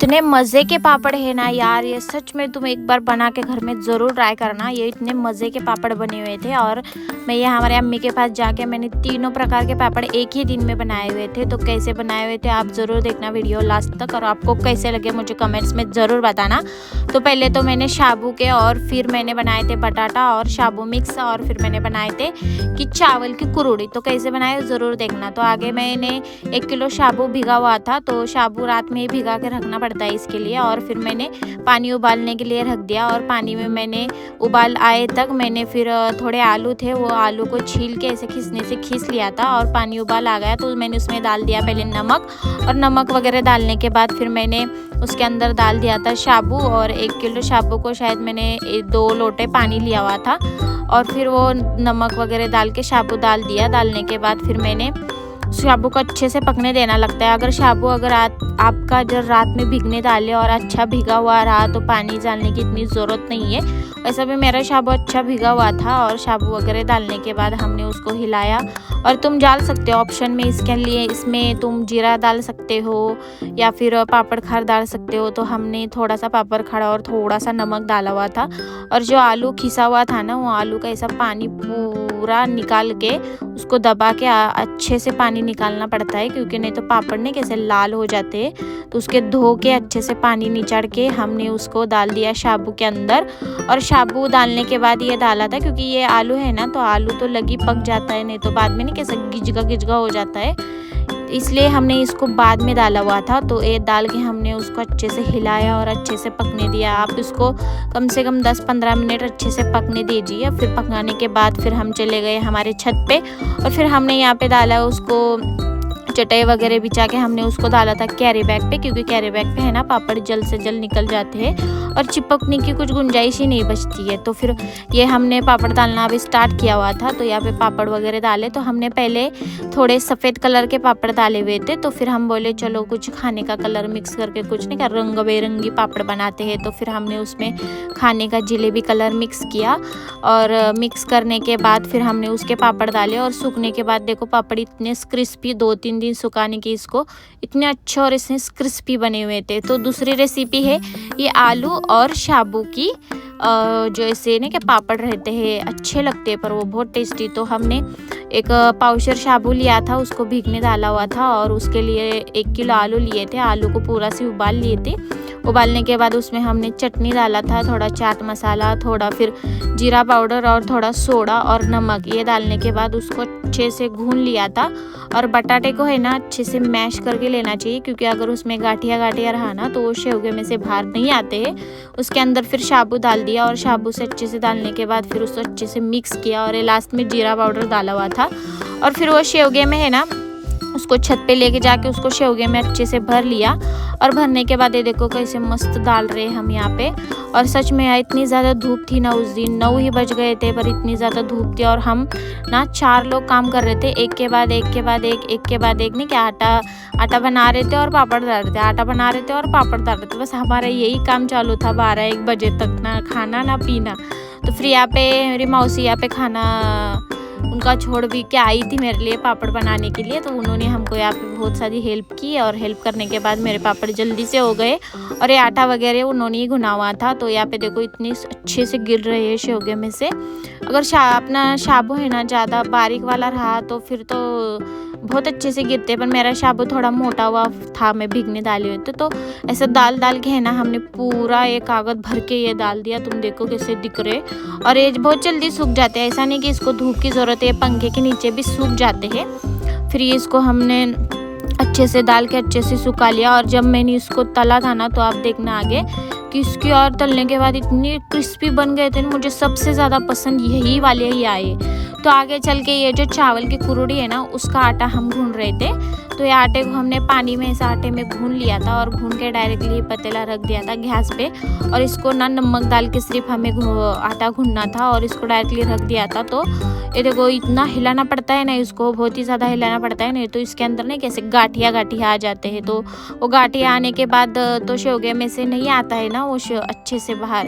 इतने मज़े के पापड़ है ना यार, ये सच में तुम एक बार बना के घर में ज़रूर ट्राई करना। ये इतने मज़े के पापड़ बने हुए थे और मैं ये हमारे अम्मी के पास जाके मैंने तीनों प्रकार के पापड़ एक ही दिन में बनाए हुए थे। तो कैसे बनाए हुए थे आप ज़रूर देखना वीडियो लास्ट तक, और आपको कैसे लगे मुझे कमेंट्स में ज़रूर बताना। तो पहले तो मैंने साबू के और फिर मैंने बनाए थे बटाटा और साबू मिक्स, और फिर मैंने बनाए थे कि चावल की कुरुड़ी। तो कैसे बनाए ज़रूर देखना। तो आगे मैंने 1 किलो साबू भिगा हुआ था, तो साबू रात में ही भिगा के रखना पड़ता है इसके लिए। और फिर मैंने पानी उबालने के लिए रख दिया, और पानी में मैंने उबाल आए तक मैंने फिर थोड़े आलू थे वो आलू को छील के ऐसे खींचने से खींच लिया था। और पानी उबाल आ गया तो मैंने उसमें डाल दिया पहले नमक, और नमक वगैरह डालने के बाद फिर मैंने उसके अंदर डाल दिया था साबू। और 1 किलो साबू को शायद मैंने 2 लोटे पानी लिया हुआ था, और फिर वो नमक वगैरह डाल के साबू डाल दिया। डालने के बाद फिर मैंने साबू को अच्छे से पकने देना लगता है। अगर साबू अगर आपका जब रात में भीगने डाले और अच्छा भीगा हुआ रहा तो पानी डालने की इतनी ज़रूरत नहीं है। वैसे भी मेरा साबू अच्छा भीगा हुआ था, और साबू वगैरह डालने के बाद हमने उसको हिलाया। और तुम डाल सकते हो ऑप्शन में, इसके लिए इसमें तुम जीरा डाल सकते हो या फिर पापड़ खार डाल सकते हो। तो हमने थोड़ा सा पापड़ खार और थोड़ा सा नमक डाला हुआ था। और जो आलू खिसा हुआ था ना, वो आलू का ऐसा पानी पूरा निकाल के उसको दबा के अच्छे से पानी निकालना पड़ता है, क्योंकि नहीं तो पापड़ ने कैसे लाल हो जाते हैं। तो उसके धो के अच्छे से पानी निचड़ के हमने उसको डाल दिया साबू के अंदर। और साबू डालने के बाद ये डाला था, क्योंकि ये आलू है ना, तो आलू तो लगी पक जाता है, नहीं तो बाद में नहीं कैसे गिजगा हो जाता है, इसलिए हमने इसको बाद में डाला हुआ था। तो ये डाल के हमने उसको अच्छे से हिलाया और अच्छे से पकने दिया। आप इसको कम से कम 10-15 मिनट अच्छे से पकने दीजिए। फिर पकाने के बाद फिर हम चले गए हमारे छत पे, और फिर हमने यहाँ पे डाला उसको चटाई वगैरह बिछा के हमने उसको डाला था कैरी बैग पे, क्योंकि कैरी बैग पे है ना पापड़ जल्द से जल्द निकल जाते हैं और चिपकने की कुछ गुंजाइश ही नहीं बचती है। तो फिर ये हमने पापड़ डालना अभी स्टार्ट किया हुआ था। तो यहाँ पे पापड़ वगैरह डाले, तो हमने पहले थोड़े सफ़ेद कलर के पापड़ डाले हुए थे। तो फिर हम बोले चलो कुछ खाने का कलर मिक्स करके कुछ नहीं कर रंग बेरंगी पापड़ बनाते हैं। तो फिर हमने उसमें खाने का जलेबी कलर मिक्स किया, और मिक्स करने के बाद फिर हमने उसके पापड़ डाले। और सूखने के बाद देखो पापड़ इतने क्रिस्पी, 2-3 दिन सुखाने के इसको इतने अच्छे और इसमें क्रिस्पी बने हुए थे। तो दूसरी रेसिपी है ये आलू और साबू की, जो ऐसे ना कि पापड़ रहते हैं अच्छे लगते हैं पर वो बहुत टेस्टी। तो हमने एक पाउशर साबू लिया था, उसको भीगने डाला हुआ था, और उसके लिए 1 किलो आलू लिए थे। आलू को पूरा से उबाल लिए थे। उबालने के बाद उसमें हमने चटनी डाला था, थोड़ा चाट मसाला, थोड़ा फिर जीरा पाउडर और थोड़ा सोडा और नमक। ये डालने के बाद उसको अच्छे से भून लिया था। और बटाटे को है ना अच्छे से मैश करके लेना चाहिए, क्योंकि अगर उसमें गाठिया रहा ना तो वो शेवगे में से बाहर नहीं आते हैं। उसके अंदर फिर साबू डाल दिया, और साबू से अच्छे से डालने के बाद फिर उसको अच्छे से मिक्स किया, और लास्ट में जीरा पाउडर डाला हुआ था। और फिर वो शेवगे में है ना उसको छत पे लेके जाके उसको शेवगे में अच्छे से भर लिया। और भरने के बाद ये देखो कैसे मस्त डाल रहे हैं हम यहाँ पे। और सच में इतनी ज़्यादा धूप थी ना उस दिन, 9 ही बज गए थे, पर इतनी ज़्यादा धूप थी। और हम ना 4 लोग काम कर रहे थे, एक के बाद एक नहीं कि आटा बना रहे थे और पापड़ डाल रहे थे, आटा बना रहे थे और पापड़ डाल रहे थे। बस हमारा यही काम चालू था 12-1 बजे तक, ना खाना ना पीना। तो फिर यहाँ पे मेरी मौसी यहाँ पे खाना उनका छोड़ भी के आई थी मेरे लिए पापड़ बनाने के लिए। तो उन्होंने हमको यहाँ पे बहुत सारी हेल्प की, और हेल्प करने के बाद मेरे पापड़ जल्दी से हो गए। और ये आटा वगैरह उन्होंने ही गुना हुआ था। तो यहाँ पे देखो इतनी अच्छे से गिर रहे हैं शेवगे में से। अगर अपना साबू है ना ज़्यादा बारीक वाला रहा तो फिर तो बहुत अच्छे से गिरते, पर मेरा साबू थोड़ा मोटा हुआ था, मैं भीगने डाले हुए थे। तो ऐसा डाल के है ना हमने पूरा एक कागज़ भर के ये डाल दिया। तुम देखो कैसे दिख रहे, और ये बहुत जल्दी सूख जाते हैं, ऐसा नहीं कि इसको धूप की ज़रूरत है, पंखे के नीचे भी सूख जाते हैं। फिर ये इसको हमने अच्छे से डाल के अच्छे से सुखा लिया। और जब मैंने इसको तला था ना, तो आप देखना आगे कि इसकी और तलने के बाद इतनी क्रिस्पी बन गए थे। मुझे सबसे ज़्यादा पसंद यही वाले ही आए। तो आगे चल के ये जो चावल की कुरुड़ी है ना, उसका आटा हम भून रहे थे। तो ये आटे को हमने पानी में ऐसा आटे में भून लिया था, और भून के डायरेक्टली पतीला रख दिया था गैस पे। और इसको ना नमक डाल के सिर्फ हमें आटा भूनना था, और इसको डायरेक्टली रख दिया था। तो ये देखो इतना हिलाना पड़ता है ना, इसको बहुत ही ज़्यादा हिलाना पड़ता है, नहीं तो इसके अंदर नहीं कैसे गाठिया आ जाते हैं। तो वो गाठिया आने के बाद तो शेवगे में से नहीं आता है ना वो अच्छे से बाहर,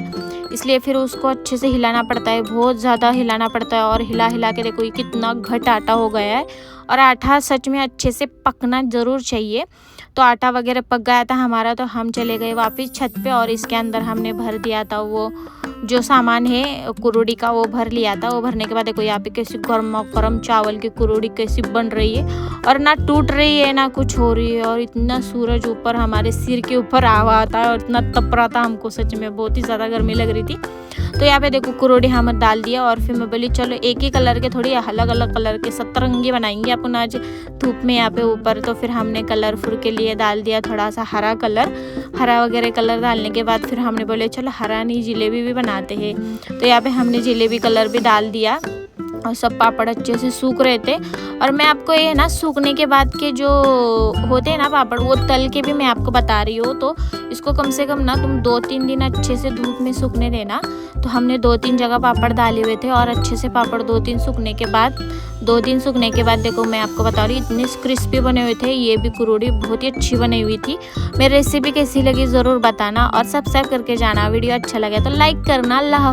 इसलिए फिर उसको अच्छे से हिलाना पड़ता है, बहुत ज़्यादा हिलाना पड़ता है। और हिला के देखो ये कितना घट आटा हो गया है। और आटा सच में अच्छे से पकना ज़रूर चाहिए। तो आटा वगैरह पक गया था हमारा, तो हम चले गए वापस छत पे और इसके अंदर हमने भर दिया था वो जो सामान है कुरोड़ी का, वो भर लिया था। वो भरने के बाद देखो यहाँ पे कैसी गर्मा गर्म चावल की कुरोड़ी कैसी बन रही है और ना टूट रही है ना कुछ हो रही है। और इतना सूरज ऊपर हमारे सिर के ऊपर आ हुआ था और इतना तप रहा था हमको, सच में बहुत ही ज़्यादा गर्मी लग रही थी। तो यहाँ पे देखो कुरोड़ी हम डाल दिया और फिर मैं बोली चलो एक ही कलर के थोड़ी अलग अलग कलर के सतरंगी बनाएंगे अपन आज धूप में यहाँ पे ऊपर। तो फिर हमने कलरफुल के लिए डाल दिया थोड़ा सा हरा कलर, हरा वगैरह कलर डालने के बाद फिर हमने बोले चलो हरा नहीं जलेबी भी बनाते हैं। तो यहाँ पे हमने जलेबी कलर भी डाल दिया और सब पापड़ अच्छे से सूख रहे थे। और मैं आपको ये ना सूखने के बाद के जो होते हैं ना पापड़, वो तल के भी मैं आपको बता रही हूँ। तो इसको कम से कम ना तुम 2-3 दिन अच्छे से धूप में सूखने देना। तो हमने 2-3 जगह पापड़ डाले हुए थे और अच्छे से पापड़ 2 दिन सूखने के बाद देखो मैं आपको बता रही हूँ इतने क्रिस्पी बने हुए थे। ये भी कुरोड़ी बहुत ही अच्छी बनी हुई थी। मेरी रेसिपी कैसी लगी ज़रूर बताना और सब्सक्राइब करके जाना। वीडियो अच्छा लगे तो लाइक करना। अल्लाह हाफ़िज़।